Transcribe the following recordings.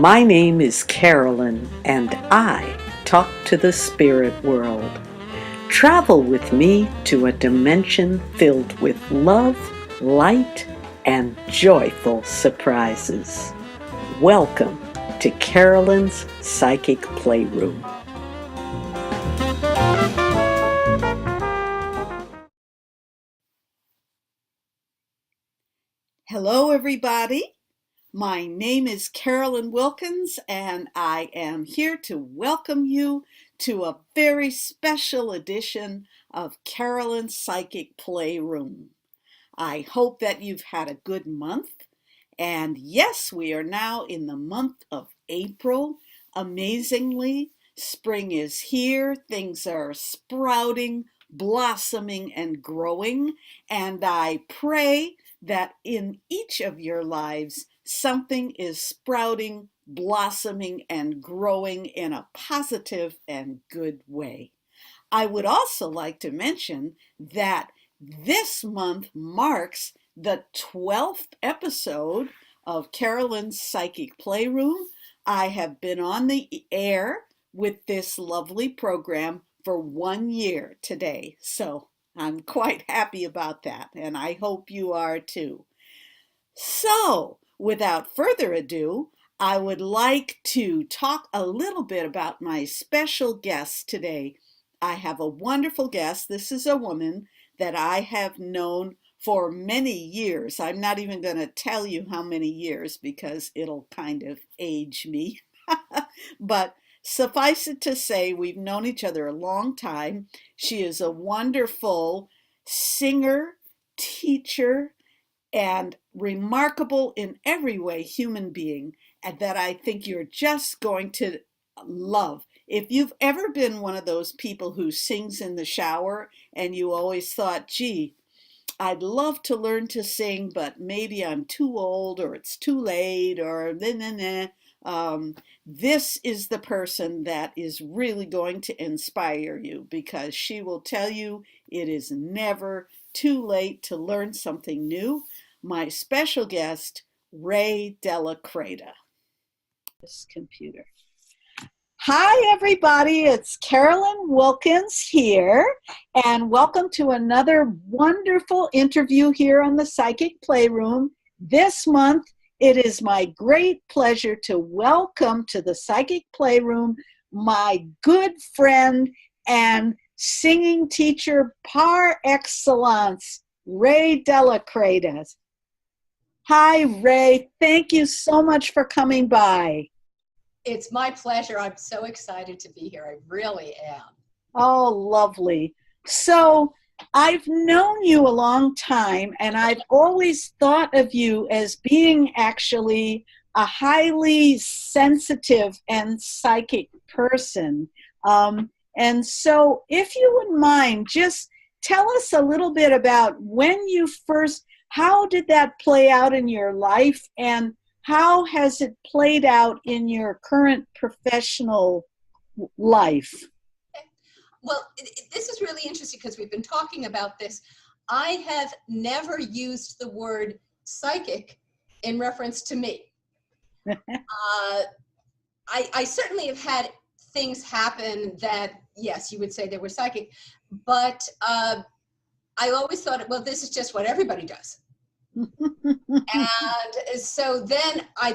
My name is Carolyn, and I talk to the spirit world. Travel with me to a dimension filled with love, light, and joyful surprises. Welcome to Carolyn's Psychic Playroom. Hello, everybody. My name is Carolyn Wilkins, and I am here to welcome you to a very special edition of Carolyn's Psychic Playroom. I hope that you've had a good month. And yes, we are now in the month of April. Amazingly, spring is here. Things are sprouting, blossoming, and growing. And I pray that in each of your lives, something is sprouting, blossoming, and growing in a positive and good way. I would also like to mention that this month marks the 12th episode of Carolyn's Psychic Playroom. I have been on the air with this lovely program for 1 year today, so I'm quite happy about that, and I hope you are too. So, without further ado, I would like to talk a little bit about my special guest today. I have a wonderful guest. This is a woman that I have known for many years. I'm not even going to tell you how many years because it'll kind of age me. But suffice it to say, we've known each other a long time. She is a wonderful singer, teacher, and remarkable in every way human being, and that I think you're just going to love. If you've ever been one of those people who sings in the shower and you always thought, gee, I'd love to learn to sing, but maybe I'm too old or it's too late or nah, nah, nah. This is the person that is really going to inspire you because she will tell you it is never too late to learn something new. My special guest, Ray Della Creta. This computer. Hi, everybody. It's Carolyn Wilkins here, and welcome to another wonderful interview here on the Psychic Playroom. This month, it is my great pleasure to welcome to the Psychic Playroom my good friend and singing teacher par excellence, Ray Della Creta. Hi, Ray. Thank you so much for coming by. It's my pleasure. I'm so excited to be here. I really am. Oh, lovely. So I've known you a long time, and I've always thought of you as being actually a highly sensitive and psychic person. And so if you wouldn't mind, just tell us a little bit about when you first, how did that play out in your life, and how has it played out in your current professional life? Well, this is really interesting because we've been talking about this. I have never used the word psychic in reference to me. I certainly have had things happen that, yes, you would say they were psychic, but I always thought, well, this is just what everybody does. And so then I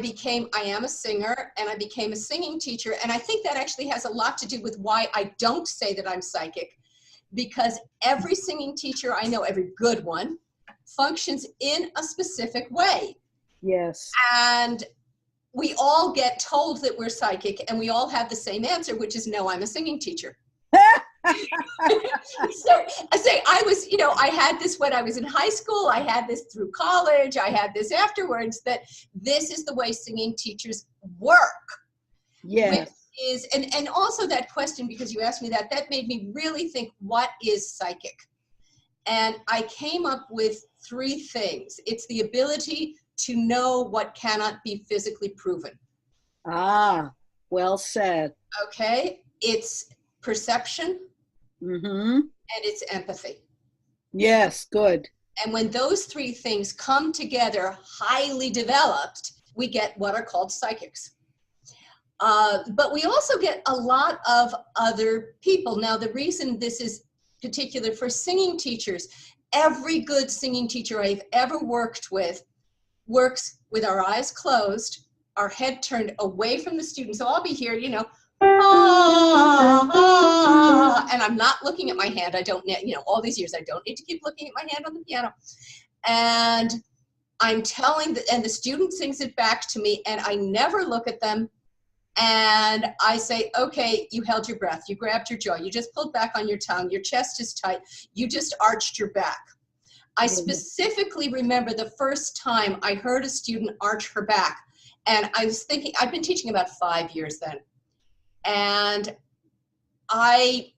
am a singer, and I became a singing teacher. And I think that actually has a lot to do with why I don't say that I'm psychic, because every singing teacher I know, every good one, functions in a specific way. Yes. And we all get told that we're psychic, and we all have the same answer, which is, no, I'm a singing teacher. So I say I had this when I was in high school, I had this through college, I had this afterwards, that this is the way singing teachers work. Yes. And also that question, because you asked me that made me really think, what is psychic? And I came up with 3 things. It's the ability to know what cannot be physically proven. Ah, well said. Okay, it's perception, and it's empathy. Yes, good. And when those 3 things come together, highly developed, we get what are called psychics. But we also get a lot of other people. Now, the reason this is particular for singing teachers, every good singing teacher I've ever worked with works with our eyes closed, our head turned away from the student. So I'll be here, you know, and I'm not looking at my hand. I don't, you know, all these years, I don't need to keep looking at my hand on the piano. And I'm telling, and the student sings it back to me, and I never look at them. And I say, okay, you held your breath, you grabbed your jaw, you just pulled back on your tongue, your chest is tight, you just arched your back. I specifically remember the first time I heard a student arch her back, and I was thinking, I've been teaching about 5 years then, and I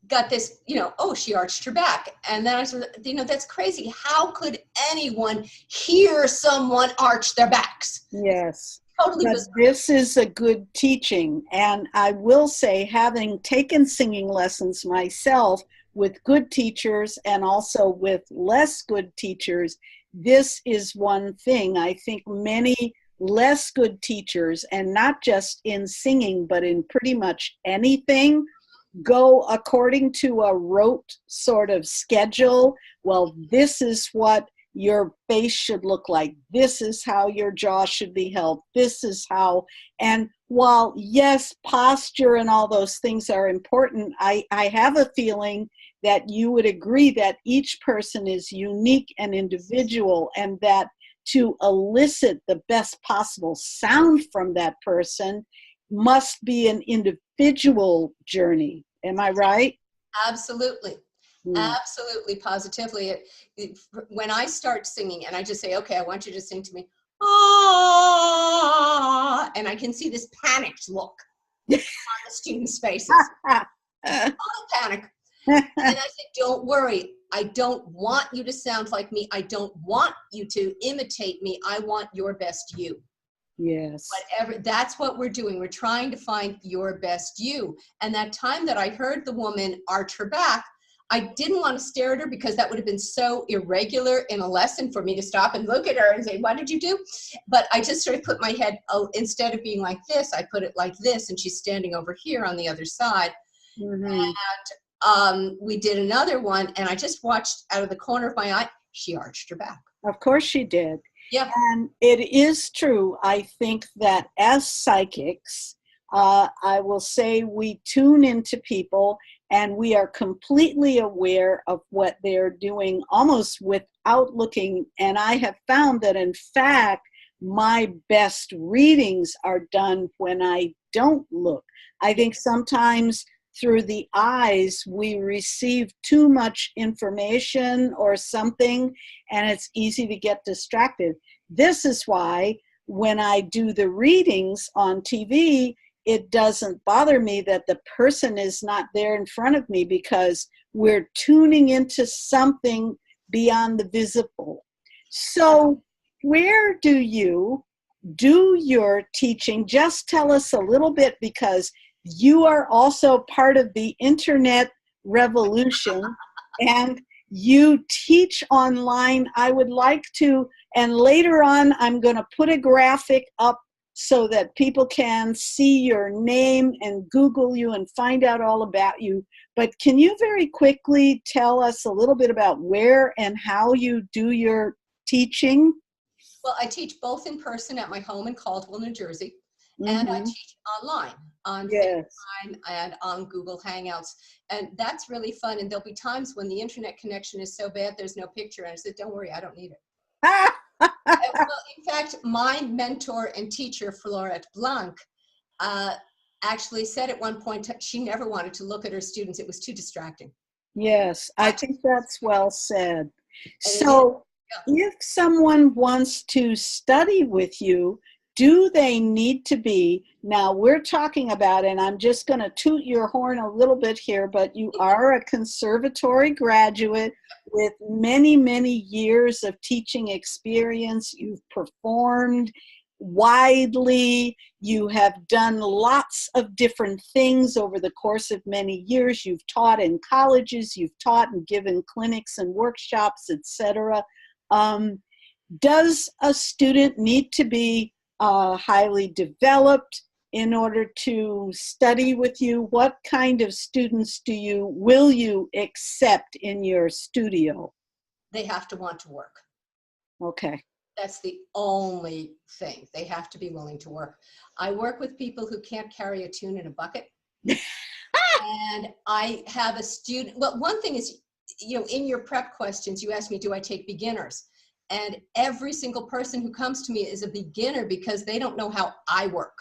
got this, you know, oh, she arched her back. And then I said, you know, that's crazy. How could anyone hear someone arch their backs? Yes. Totally. But this is a good teaching. And I will say, having taken singing lessons myself with good teachers and also with less good teachers, this is one thing I think many less good teachers, and not just in singing, but in pretty much anything, go according to a rote sort of schedule. Well, this is what your face should look like. This is how your jaw should be held. This is how, and while yes, posture and all those things are important, I have a feeling that you would agree that each person is unique and individual, and that to elicit the best possible sound from that person must be an individual journey. Am I right? Absolutely. Absolutely, positively. When I start singing and I just say, okay, I want you to sing to me, ah, and I can see this panicked look on the students' faces. Total panic. And I say, don't worry. I don't want you to sound like me. I don't want you to imitate me. I want your best you. Yes. Whatever, that's what we're doing. We're trying to find your best you. And that time that I heard the woman arch her back, I didn't want to stare at her because that would have been so irregular in a lesson for me to stop and look at her and say, what did you do? But I just sort of put my head, instead of being like this, I put it like this, and she's standing over here on the other side. And we did another one, and I just watched out of the corner of my eye, she arched her back. Of course she did. Yeah. And it is true, I think, that as psychics, I will say we tune into people and we are completely aware of what they're doing almost without looking. And I have found that, in fact, my best readings are done when I don't look. I think sometimes through the eyes, we receive too much information or something, and it's easy to get distracted. This is why when I do the readings on TV, it doesn't bother me that the person is not there in front of me, because we're tuning into something beyond the visible. So where do you do your teaching? Just tell us a little bit, because you are also part of the internet revolution and you teach online. I would like to, and later on, I'm going to put a graphic up so that people can see your name and Google you and find out all about you. But can you very quickly tell us a little bit about where and how you do your teaching? Well, I teach both in person at my home in Caldwell, New Jersey, and I teach online on FaceTime and on Google Hangouts. And that's really fun. And there'll be times when the internet connection is so bad there's no picture. And I said, don't worry, I don't need it. Well, in fact, my mentor and teacher, Florette Blanc, actually said at one point she never wanted to look at her students. It was too distracting. Yes, I think that's well said. So if someone wants to study with you, do they need to be, now we're talking about, and I'm just going to toot your horn a little bit here, but you are a conservatory graduate with many, many years of teaching experience. You've performed widely. You have done lots of different things over the course of many years. You've taught in colleges, you've taught and given clinics and workshops, etc. Does a student need to be highly developed, in order to study with you? What kind of students will you accept in your studio? They have to want to work. Okay. That's the only thing. They have to be willing to work. I work with people who can't carry a tune in a bucket. And I have a student, well, one thing is, in your prep questions, you asked me, do I take beginners? And every single person who comes to me is a beginner because they don't know how I work.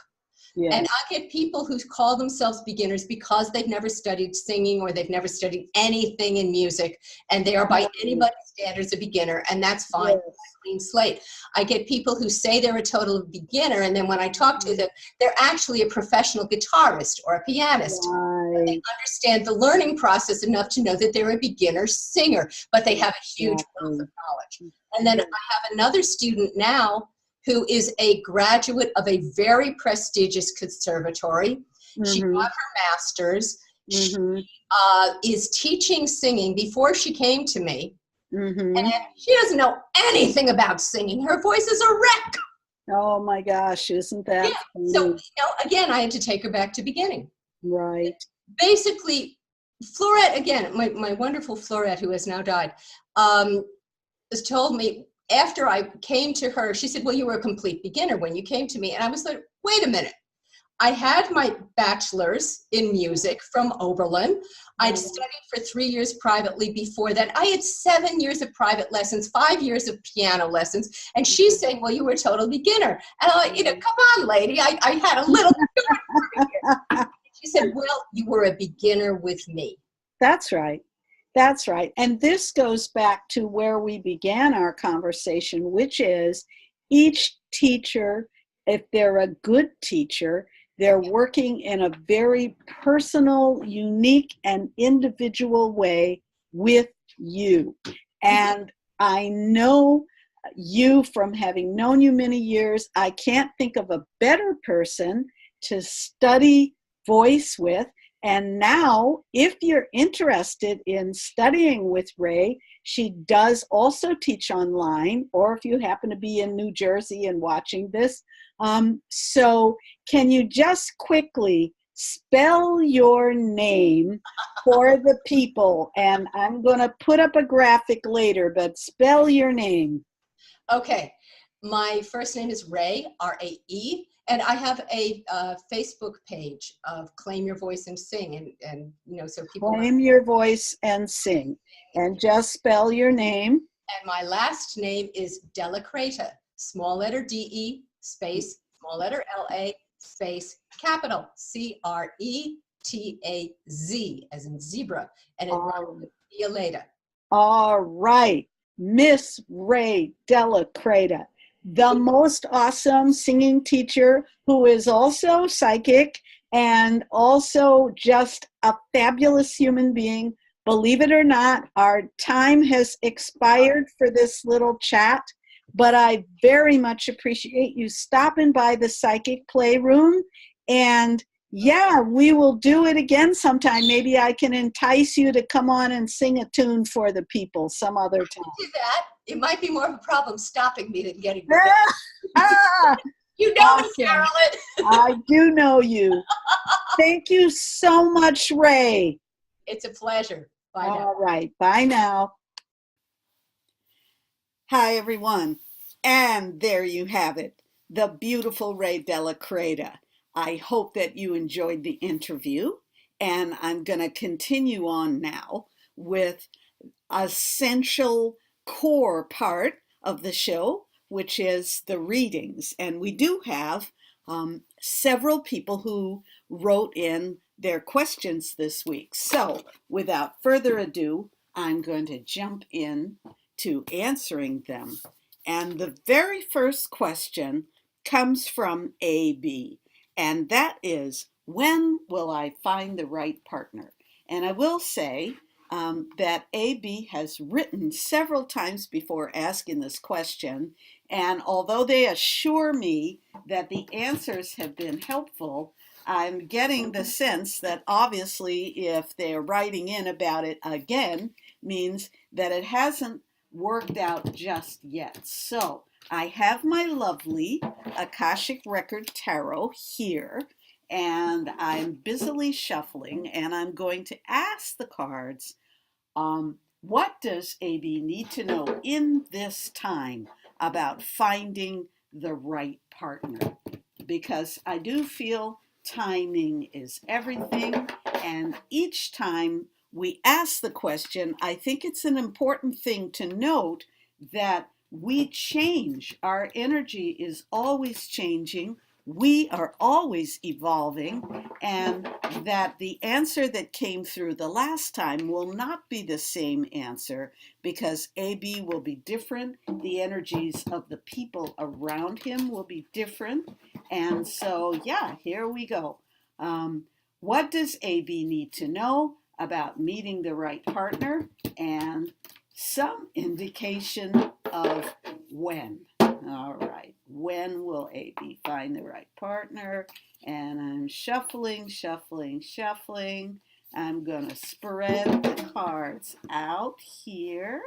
Yes. And I get people who call themselves beginners because they've never studied singing or they've never studied anything in music, and they are by anybody's standards a beginner, and that's fine. Yes. Clean slate. I get people who say they're a total beginner, and then when I talk to them, they're actually a professional guitarist or a pianist. Right. They understand the learning process enough to know that they're a beginner singer, but they have a huge wealth of knowledge. And then I have another student now who is a graduate of a very prestigious conservatory. She got her master's. She is teaching singing before she came to me. And she doesn't know anything about singing. Her voice is a wreck. Oh my gosh, isn't that funny? So, again, I had to take her back to beginning. Right. Basically, Florette, again, my wonderful Florette, who has now died, has told me, after I came to her, she said, well, you were a complete beginner when you came to me. And I was like, wait a minute. I had my bachelor's in music from Oberlin. I'd studied for 3 years privately before that. I had 7 years of private lessons, 5 years of piano lessons. And she's saying, well, you were a total beginner. And I'm like, come on, lady. I had a little. She said, well, you were a beginner with me. That's right. That's right. And this goes back to where we began our conversation, which is each teacher, if they're a good teacher, they're working in a very personal, unique, and individual way with you. And I know you from having known you many years. I can't think of a better person to study voice with. And now, if you're interested in studying with Ray, she does also teach online, or if you happen to be in New Jersey and watching this. So can you just quickly spell your name for the people? And I'm going to put up a graphic later, but spell your name. Okay. My first name is Ray, R-A-E. And I have a Facebook page of Claim Your Voice and Sing, and so people Claim Your Voice and Sing, and just spell your name. And my last name is Della Creta, small letter D-E, space, small letter L-A, space, capital C-R-E-T-A-Z, as in zebra, and it rhymes with see you later. All right, Miss Ray Della Creta, the most awesome singing teacher who is also psychic and also just a fabulous human being. Believe it or not, our time has expired for this little chat, but I very much appreciate you stopping by the Psychic Playroom. And yeah, we will do it again sometime. Maybe I can entice you to come on and sing a tune for the people some other time. Do that. It might be more of a problem stopping me than getting me. You know Awesome. me, Carolyn. I do know you. Thank you so much, Ray. It's a pleasure. Bye now. All right. Bye now. Hi, everyone. And there you have it, the beautiful Ray Della Creta. I hope that you enjoyed the interview, and I'm going to continue on now with essential core part of the show, which is the readings. And we do have several people who wrote in their questions this week. So without further ado, I'm going to jump in to answering them. And the very first question comes from AB, and that is, when will I find the right partner? And I will say that AB has written several times before asking this question, and although they assure me that the answers have been helpful, I'm getting the sense that obviously if they're writing in about it again, means that it hasn't worked out just yet. So I have my lovely Akashic Record Tarot here, and I'm busily shuffling, and I'm going to ask the cards, what does AB need to know in this time about finding the right partner? Because I do feel timing is everything, and each time we ask the question, I think it's an important thing to note that we change. Our energy is always changing. We are always evolving, and that the answer that came through the last time will not be the same answer because AB will be different. The energies of the people around him will be different. And so, yeah, here we go. What does AB need to know about meeting the right partner? And some indication of when. All right, when will AB find the right partner? And I'm shuffling, shuffling, shuffling. I'm going to spread the cards out here.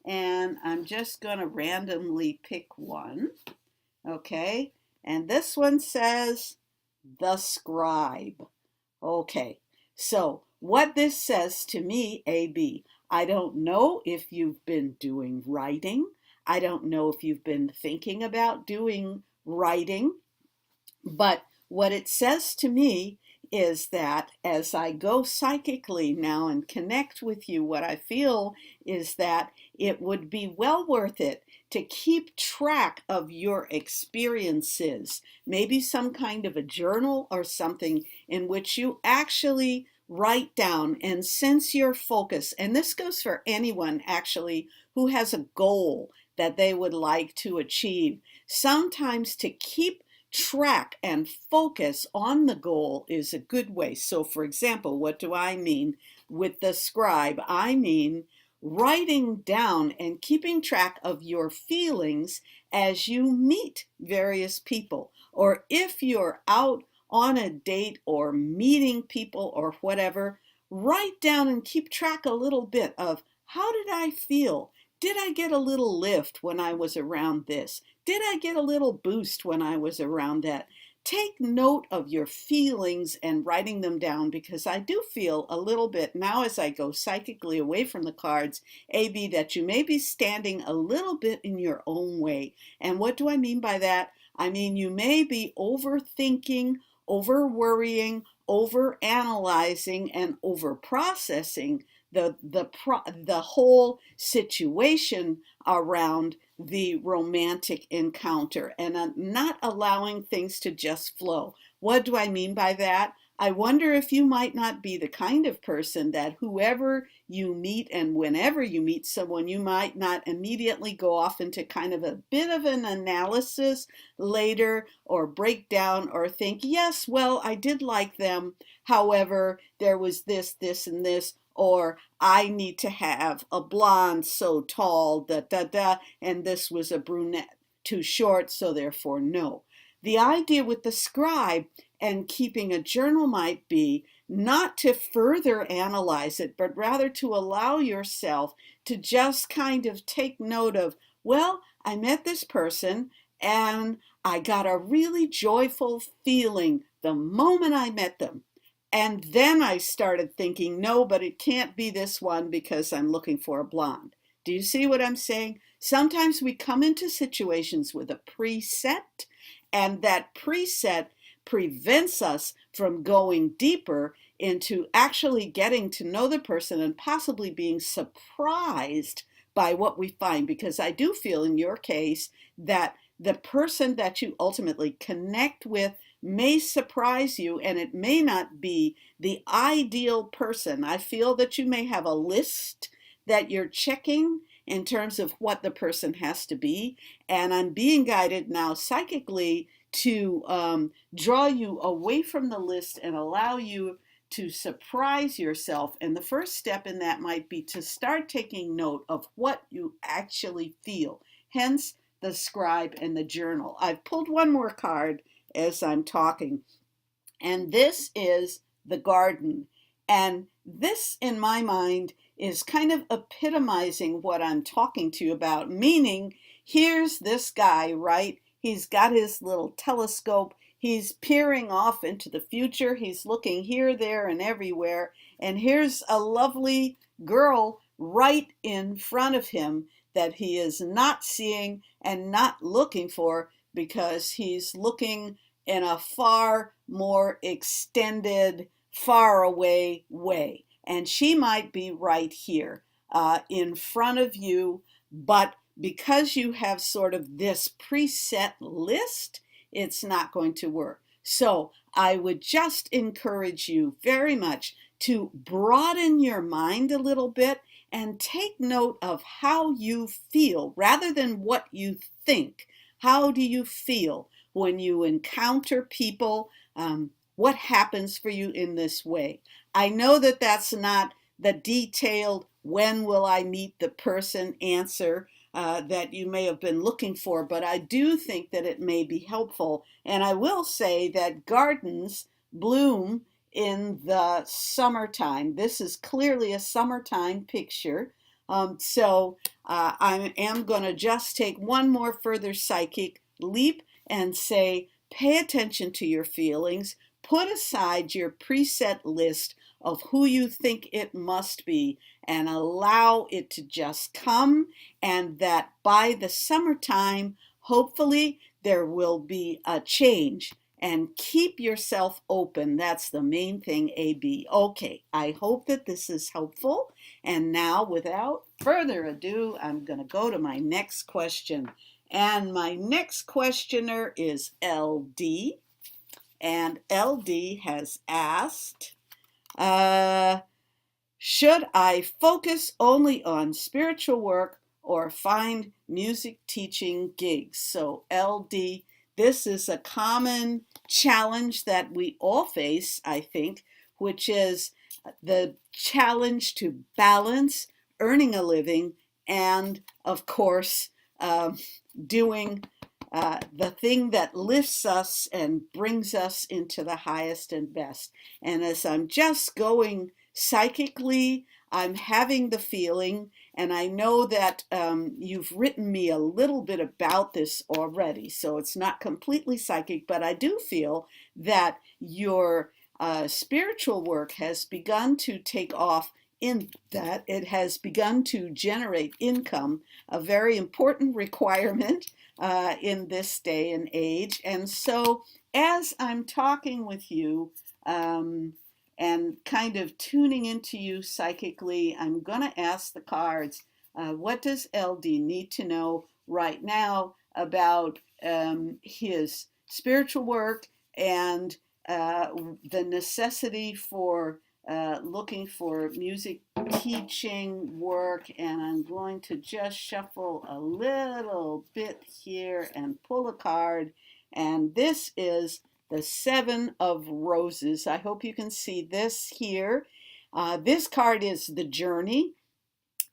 And I'm just going to randomly pick one. Okay, and this one says the scribe. Okay, so what this says to me, AB, I don't know if you've been doing writing. I don't know if you've been thinking about doing writing, but what it says to me is that as I go psychically now and connect with you, what I feel is that it would be well worth it to keep track of your experiences, maybe some kind of a journal or something in which you actually write down and sense your focus. And this goes for anyone actually who has a goal that they would like to achieve. Sometimes to keep track and focus on the goal is a good way. So, for example, what do I mean with the scribe? I mean writing down and keeping track of your feelings as you meet various people, or if you're out on a date or meeting people or whatever, write down and keep track a little bit of how did I feel? Did I get a little lift when I was around this? Did I get a little boost when I was around that? Take note of your feelings and writing them down, because I do feel a little bit now as I go psychically away from the cards, AB, that you may be standing a little bit in your own way. And what do I mean by that? I mean you may be overthinking, over worrying, over analyzing, and over processing the whole situation around the romantic encounter, and not allowing things to just flow. What do I mean by that? I wonder if you might not be the kind of person that whoever you meet and whenever you meet someone, you might not immediately go off into kind of a bit of an analysis later, or break down or think, yes, well, I did like them. However, there was this, this, and this, or I need to have a blonde so tall, da da da, and this was a brunette too short, so therefore no. The idea with the scribe and keeping a journal might be not to further analyze it, but rather to allow yourself to just kind of take note of, well, I met this person and I got a really joyful feeling the moment I met them. And then I started thinking, no, but it can't be this one because I'm looking for a blonde. Do you see what I'm saying? Sometimes we come into situations with a preset, and that preset prevents us from going deeper into actually getting to know the person and possibly being surprised by what we find. Because I do feel in your case that the person that you ultimately connect with may surprise you, and it may not be the ideal person. I feel that you may have a list that you're checking in terms of what the person has to be, and I'm being guided now psychically to draw you away from the list and allow you to surprise yourself. And the first step in that might be to start taking note of what you actually feel, hence the scribe and the journal. I've pulled one more card as I'm talking, and this is the garden. And this, in my mind, is kind of epitomizing what I'm talking to you about, meaning here's this guy, right? He's got his little telescope. He's peering off into the future. He's looking here, there, and everywhere. And here's a lovely girl right in front of him that he is not seeing and not looking for, because he's looking in a far more extended, far away way. And she might be right here in front of you, but because you have sort of this preset list, it's not going to work. So I would just encourage you very much to broaden your mind a little bit and take note of how you feel rather than what you think. How do you feel when you encounter people? What happens for you in this way? I know that that's not the detailed when will I meet the person answer that you may have been looking for, but I do think that it may be helpful. And I will say that gardens bloom in the summertime. This is clearly a summertime picture. I am going to just take one more further psychic leap and say, pay attention to your feelings. Put aside your preset list of who you think it must be and allow it to just come, and that by the summertime, hopefully there will be a change. And keep yourself open. That's the main thing, AB. Okay, I hope that this is helpful. And now, without further ado, I'm going to go to my next question. And my next questioner is LD. And LD has asked, should I focus only on spiritual work or find music teaching gigs? So LD, this is a common challenge that we all face, I think, which is the challenge to balance earning a living and, of course, doing the thing that lifts us and brings us into the highest and best. And as I'm just going psychically, I'm having the feeling, and I know that you've written me a little bit about this already, so it's not completely psychic, but I do feel that your spiritual work has begun to take off, in that it has begun to generate income, a very important requirement in this day and age. And so as I'm talking with you, and kind of tuning into you psychically, I'm going to ask the cards, what does LD need to know right now about his spiritual work and the necessity for looking for music teaching work? And I'm going to just shuffle a little bit here and pull a card. And this is the Seven of Roses. I hope you can see this here. This card is the journey,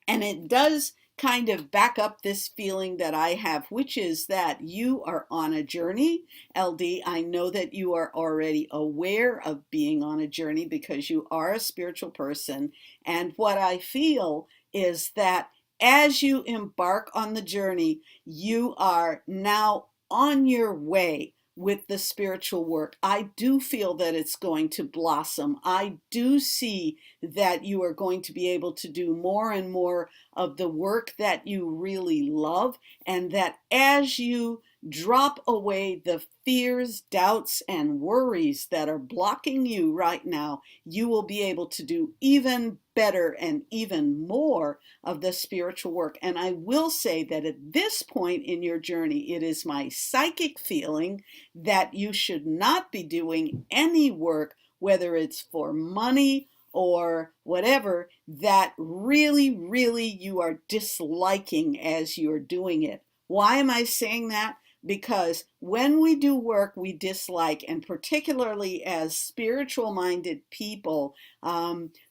and it does kind of back up this feeling that I have, which is that you are on a journey. LD, I know that you are already aware of being on a journey because you are a spiritual person. And what I feel is that as you embark on the journey, you are now on your way with the spiritual work. I do feel that it's going to blossom. I do see that you are going to be able to do more and more of the work that you really love, and that as you drop away the fears, doubts, and worries that are blocking you right now, you will be able to do even better and even more of the spiritual work. And I will say that at this point in your journey, it is my psychic feeling that you should not be doing any work, whether it's for money or whatever, that really, really you are disliking as you're doing it. Why am I saying that? Because when we do work we dislike, and particularly as spiritual minded people,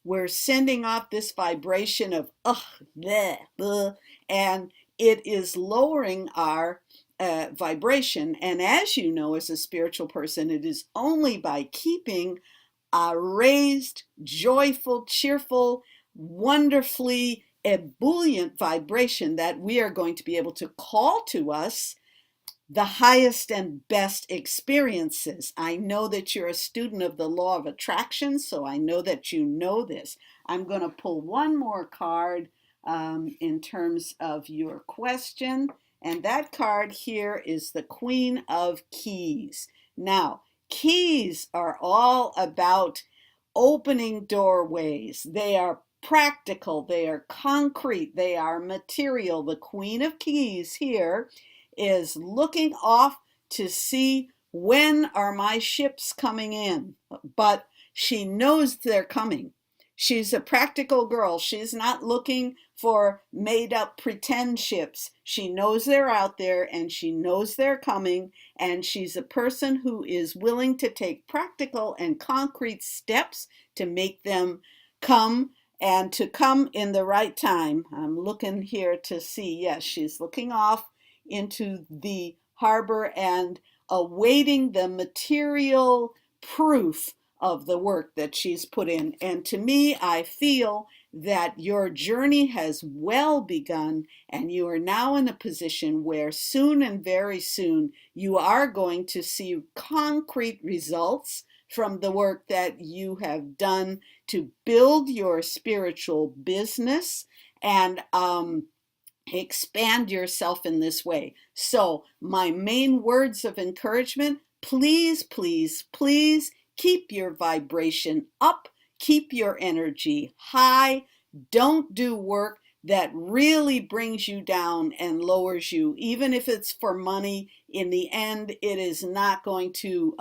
we're sending off this vibration of bleh, bleh, and it is lowering our vibration. And as you know, as a spiritual person, it is only by keeping a raised, joyful, cheerful, wonderfully ebullient vibration that we are going to be able to call to us the highest and best experiences. I know that you're a student of the law of attraction, so I know that you know this. I'm going to pull one more card in terms of your question, and that card here is the Queen of Keys. Now, keys are all about opening doorways. They are practical, they are concrete, they are material. The Queen of Keys here is looking off to see when are my ships coming in, but she knows they're coming. She's a practical girl. She's not looking for made up pretend ships. She knows they're out there and she knows they're coming, and she's a person who is willing to take practical and concrete steps to make them come, and to come in the right time. I'm looking here to see, yes, she's looking off into the harbor and awaiting the material proof of the work that she's put in. And to me, I feel that your journey has well begun, and you are now in a position where soon and very soon you are going to see concrete results from the work that you have done to build your spiritual business and expand yourself in this way. So my main words of encouragement: please, please, please keep your vibration up, keep your energy high. Don't do work that really brings you down and lowers you. Even if it's for money, in the end, it is not going to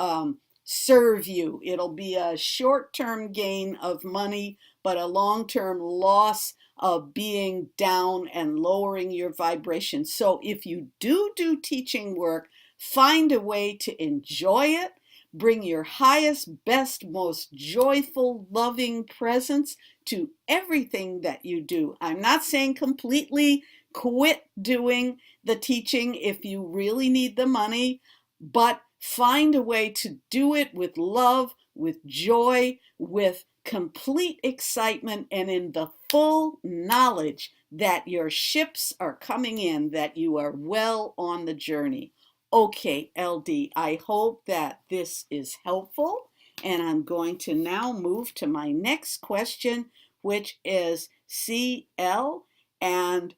serve you. It'll be a short-term gain of money, but a long-term loss of being down and lowering your vibration. So if you do teaching work, find a way to enjoy it. Bring your highest, best, most joyful, loving presence to everything that you do. I'm not saying completely quit doing the teaching if you really need the money, but find a way to do it with love, with joy, with complete excitement, and in the full knowledge that your ships are coming in, that you are well on the journey. Okay, LD, I hope that this is helpful, and I'm going to now move to my next question, which is CL. And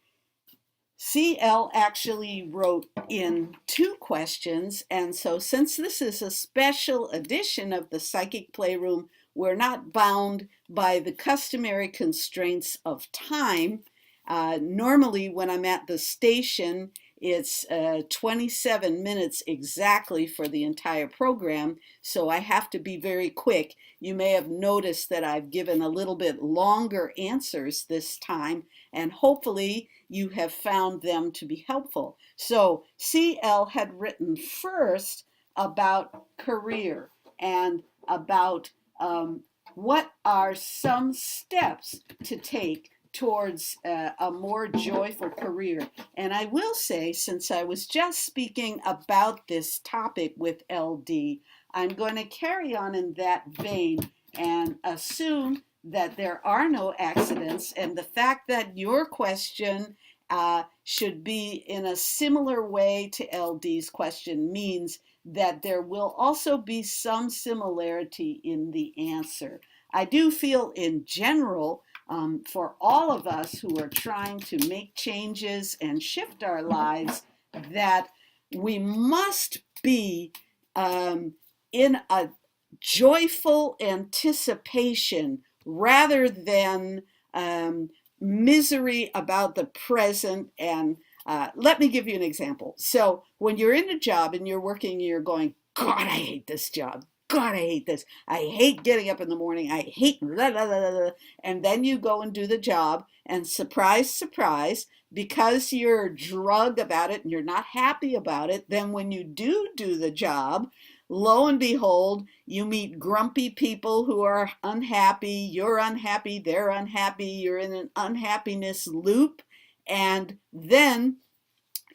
CL actually wrote in two questions, and so since this is a special edition of the Psychic Playroom, we're not bound by the customary constraints of time. Normally, when I'm at the station, it's 27 minutes exactly for the entire program, so I have to be very quick. You may have noticed that I've given a little bit longer answers this time, and hopefully you have found them to be helpful. So CL had written first about career and about what are some steps to take towards a more joyful career. And I will say, since I was just speaking about this topic with LD, I'm going to carry on in that vein and assume that there are no accidents, and the fact that your question should be in a similar way to LD's question means that there will also be some similarity in the answer. I do feel in general, for all of us who are trying to make changes and shift our lives, that we must be in a joyful anticipation rather than misery about the present. And let me give you an example. So when you're in a job and you're working, you're going, God, I hate this job. God, I hate this. I hate getting up in the morning. I hate blah, blah, blah, blah. And then you go and do the job, and surprise, surprise, because you're drug about it and you're not happy about it, then when you do the job, lo and behold, you meet grumpy people who are unhappy. You're unhappy. They're unhappy. You're in an unhappiness loop. And then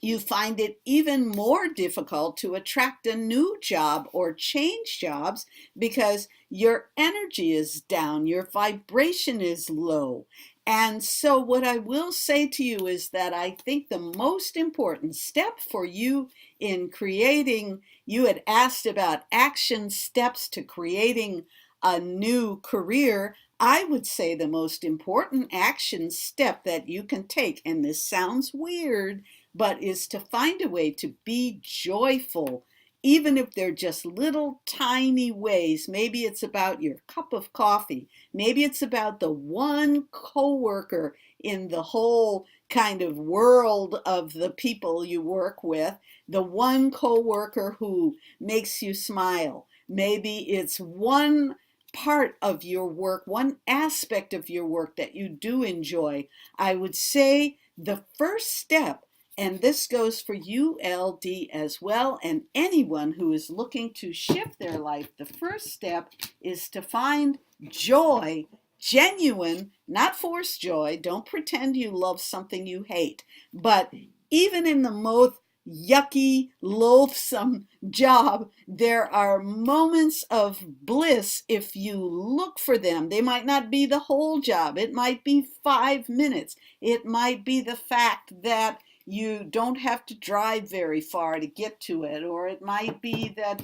you find it even more difficult to attract a new job or change jobs because your energy is down, your vibration is low. And so what I will say to you is that I think the most important step for you in creating, you had asked about action steps to creating a new career. I would say the most important action step that you can take, and this sounds weird, but is to find a way to be joyful, even if they're just little tiny ways. Maybe it's about your cup of coffee. Maybe it's about the one coworker in the whole kind of world of the people you work with, the one coworker who makes you smile. Maybe it's one part of your work, one aspect of your work that you do enjoy. I would say the first step, and this goes for ULD as well, and anyone who is looking to shift their life, the first step is to find joy, genuine, not forced joy. Don't pretend you love something you hate. But even in the most yucky, loathsome job, there are moments of bliss if you look for them. They might not be the whole job. It might be 5 minutes. It might be the fact that you don't have to drive very far to get to it, or it might be that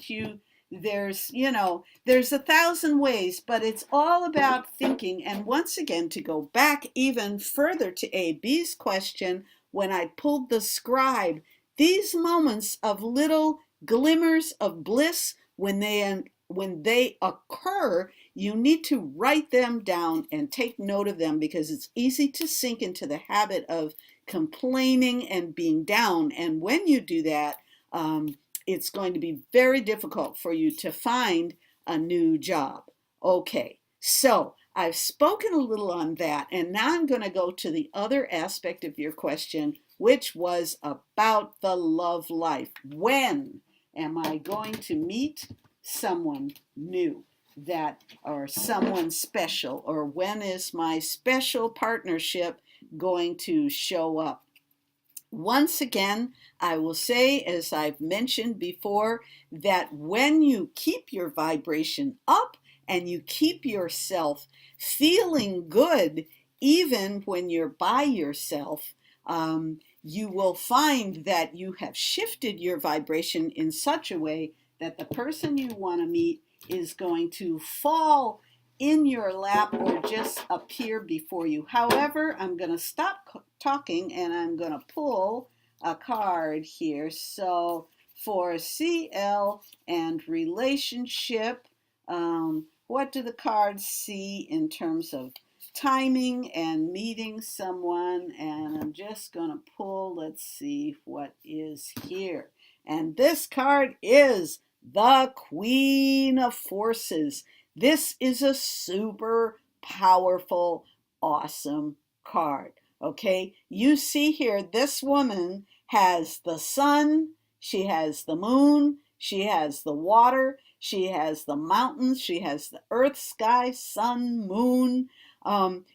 there's 1,000 ways, but it's all about thinking. And once again, to go back even further to AB's question, when I pulled the scribe, these moments of little glimmers of bliss, when they occur, you need to write them down and take note of them, because it's easy to sink into the habit of complaining and being down. And when you do that, it's going to be very difficult for you to find a new job. Okay, so I've spoken a little on that, and now I'm going to go to the other aspect of your question, which was about the love life. When am I going to meet someone new or someone special, or when is my special partnership going to show up? Once again, I will say, as I've mentioned before, that when you keep your vibration up and you keep yourself feeling good, even when you're by yourself, you will find that you have shifted your vibration in such a way that the person you want to meet is going to fall in your lap or just appear before you. However, I'm going to stop talking and I'm going to pull a card here. So for CL and relationship, what do the cards see in terms of timing and meeting someone? And I'm just going to pull, let's see what is here. And this card is the Queen of Forces. This is a super powerful, awesome card. Okay, you see here, this woman has the sun, she has the moon, she has the water, she has the mountains, she has the earth, sky, sun, moon.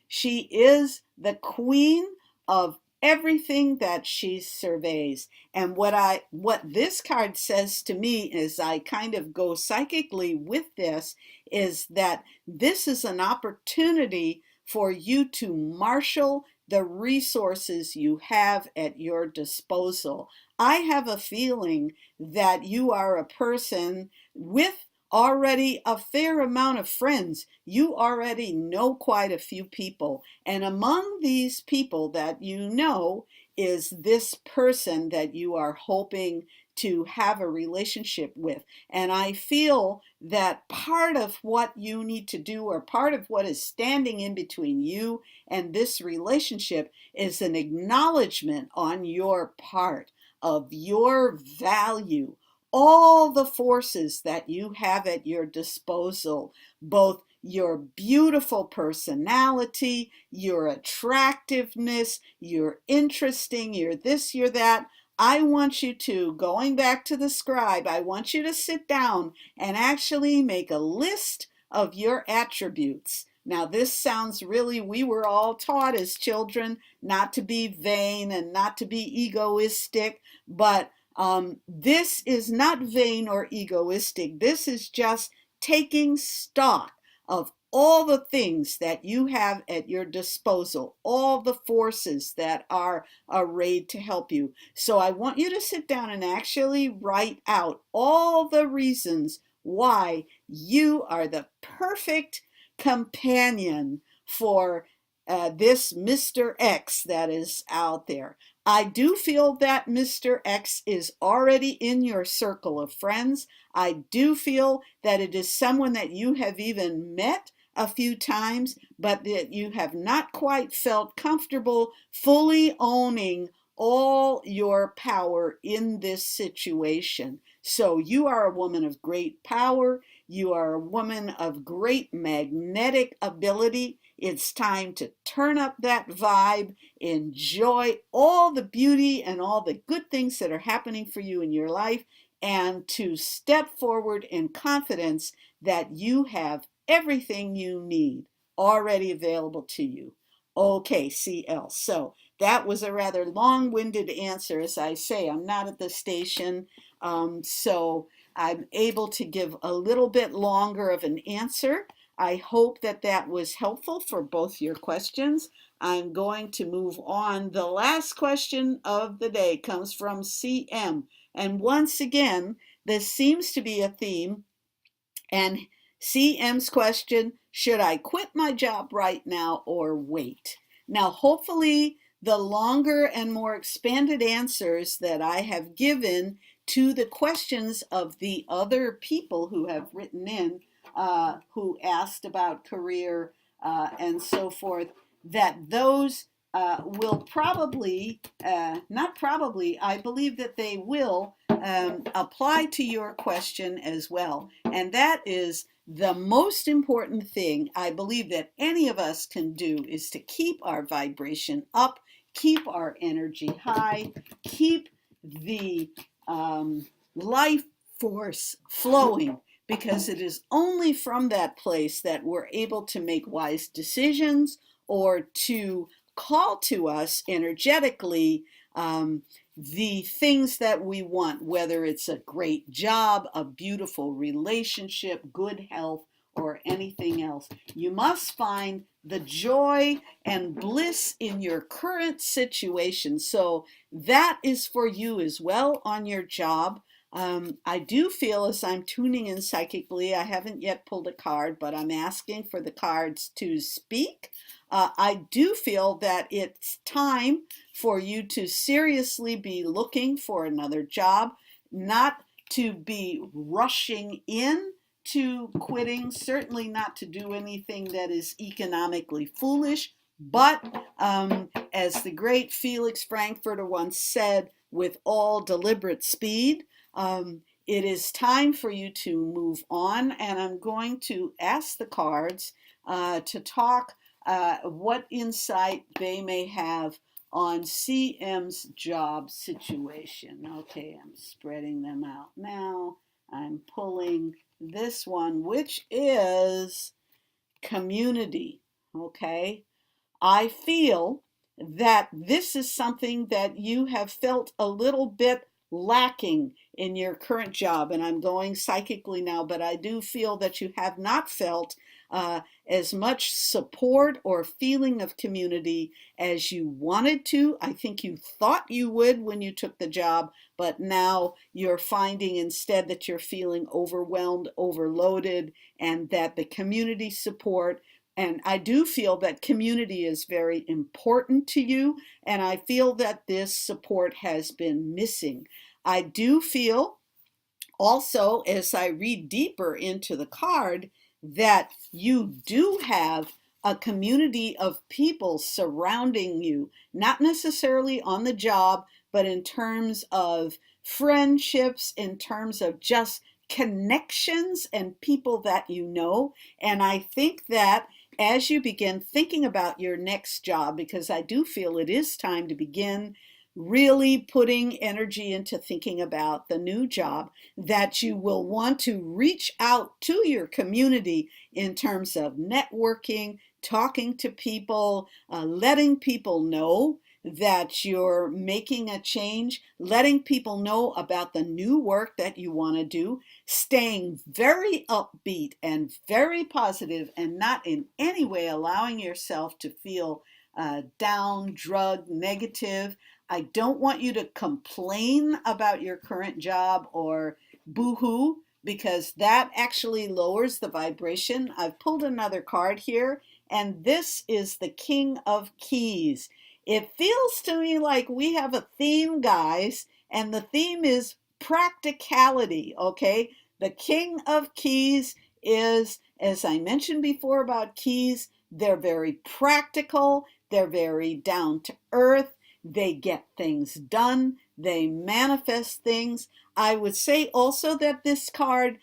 She is the queen of everything that she surveys. And what this card says to me, as I kind of go psychically with this, is that this is an opportunity for you to marshal the resources you have at your disposal. I have a feeling that you are a person with already a fair amount of friends. You already know quite a few people. And among these people that you know is this person that you are hoping to have a relationship with. And I feel that part of what you need to do, or part of what is standing in between you and this relationship, is an acknowledgement on your part of your value, all the forces that you have at your disposal, both your beautiful personality, your attractiveness, you're interesting, you're this, you're that. I want you to, going back to the scribe, I want you to sit down and actually make a list of your attributes. Now, this sounds really, we were all taught as children not to be vain and not to be egoistic, but this is not vain or egoistic. This is just taking stock of all the things that you have at your disposal, all the forces that are arrayed to help you. So I want you to sit down and actually write out all the reasons why you are the perfect companion for this Mr. X that is out there. I do feel that Mr. X is already in your circle of friends. I do feel that it is someone that you have even met a few times, but that you have not quite felt comfortable fully owning all your power in this situation. So you are a woman of great power. You are a woman of great magnetic ability. It's time to turn up that vibe, enjoy all the beauty and all the good things that are happening for you in your life, and to step forward in confidence that you have everything you need already available to you. Okay, CL. So that was a rather long-winded answer. As I say, I'm not at the station, so I'm able to give a little bit longer of an answer. I hope that that was helpful for both your questions. I'm going to move on. The last question of the day comes from CM. And once again, this seems to be a theme. And CM's question, should I quit my job right now or wait? Now, hopefully, the longer and more expanded answers that I have given to the questions of the other people who have written in, who asked about career and so forth, that those will probably, not probably, I believe that they will apply to your question as well. And that is the most important thing I believe that any of us can do is to keep our vibration up, keep our energy high, keep the life force flowing, because it is only from that place that we're able to make wise decisions or to call to us energetically the things that we want, whether it's a great job, a beautiful relationship, good health, or anything else. You must find the joy and bliss in your current situation. So that is for you as well on your job. I do feel, as I'm tuning in psychically, I haven't yet pulled a card, but I'm asking for the cards to speak. I do feel that it's time for you to seriously be looking for another job, not to be rushing in to quitting, certainly not to do anything that is economically foolish, but as the great Felix Frankfurter once said, with all deliberate speed. It is time for you to move on, and I'm going to ask the cards to talk what insight they may have on CM's job situation. Okay, I'm spreading them out now. I'm pulling this one, which is community. Okay, I feel that this is something that you have felt a little bit lacking in your current job. And I'm going psychically now, but I do feel that you have not felt as much support or feeling of community as you wanted to. I think you thought you would when you took the job, but now you're finding instead that you're feeling overwhelmed, overloaded, and that the community support, and I do feel that community is very important to you, and I feel that this support has been missing. I do feel also, as I read deeper into the card, that you do have a community of people surrounding you, not necessarily on the job, but in terms of friendships, in terms of just connections and people that you know. And I think that as you begin thinking about your next job, because I do feel it is time to begin really putting energy into thinking about the new job, that you will want to reach out to your community in terms of networking, talking to people, letting people know that you're making a change, letting people know about the new work that you want to do, staying very upbeat and very positive and not in any way allowing yourself to feel down, drugged, negative. I don't want you to complain about your current job or boo-hoo, because that actually lowers the vibration. I've pulled another card here, and this is the King of Keys. It feels to me like we have a theme, guys, and the theme is practicality, okay? The King of Keys is, as I mentioned before about keys, they're very practical, they're very down to earth, they get things done, they manifest things. I would say also that this card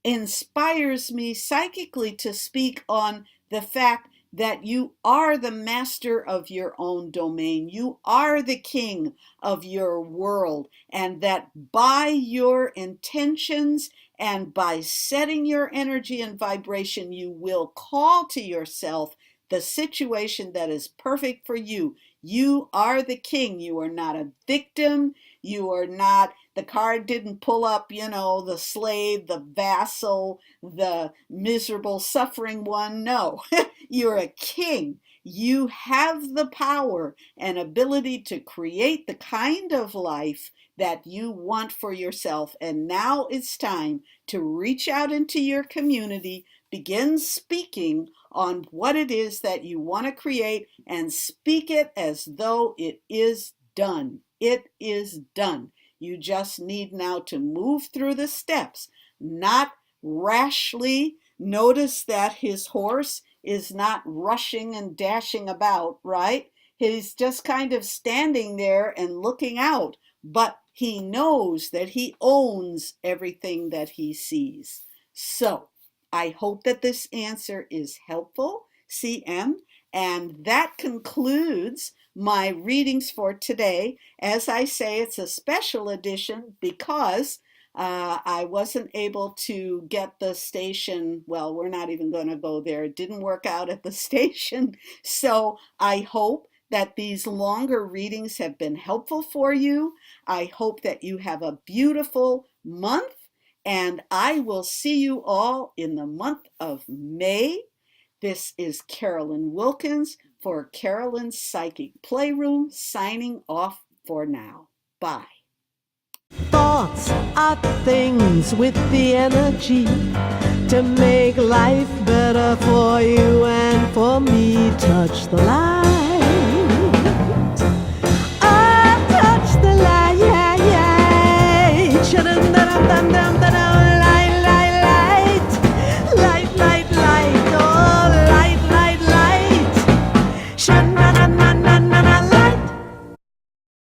inspires me psychically to speak on the fact that you are the master of your own domain. You are the king of your world, and that by your intentions and by setting your energy and vibration, you will call to yourself the situation that is perfect for you. You are the king. You are not a victim. You are not, the card didn't pull up, the slave, the vassal, the miserable, suffering one. No, you're a king. You have the power and ability to create the kind of life that you want for yourself. And now it's time to reach out into your community, begin speaking on what it is that you want to create, and speak it as though it is done. It is done. You just need now to move through the steps, not rashly. Notice that his horse is not rushing and dashing about, right? He's just kind of standing there and looking out, but he knows that he owns everything that he sees. So I hope that this answer is helpful, CM, and that concludes my readings for today. As I say, it's a special edition because I wasn't able to get the station. Well, we're not even going to go there. It didn't work out at the station. So I hope that these longer readings have been helpful for you. I hope that you have a beautiful month, and I will see you all in the month of May. This is Carolyn Wilkins for Carolyn's Psychic Playroom, signing off for now. Bye. Thoughts are things with the energy to make life better for you and for me. Touch the light.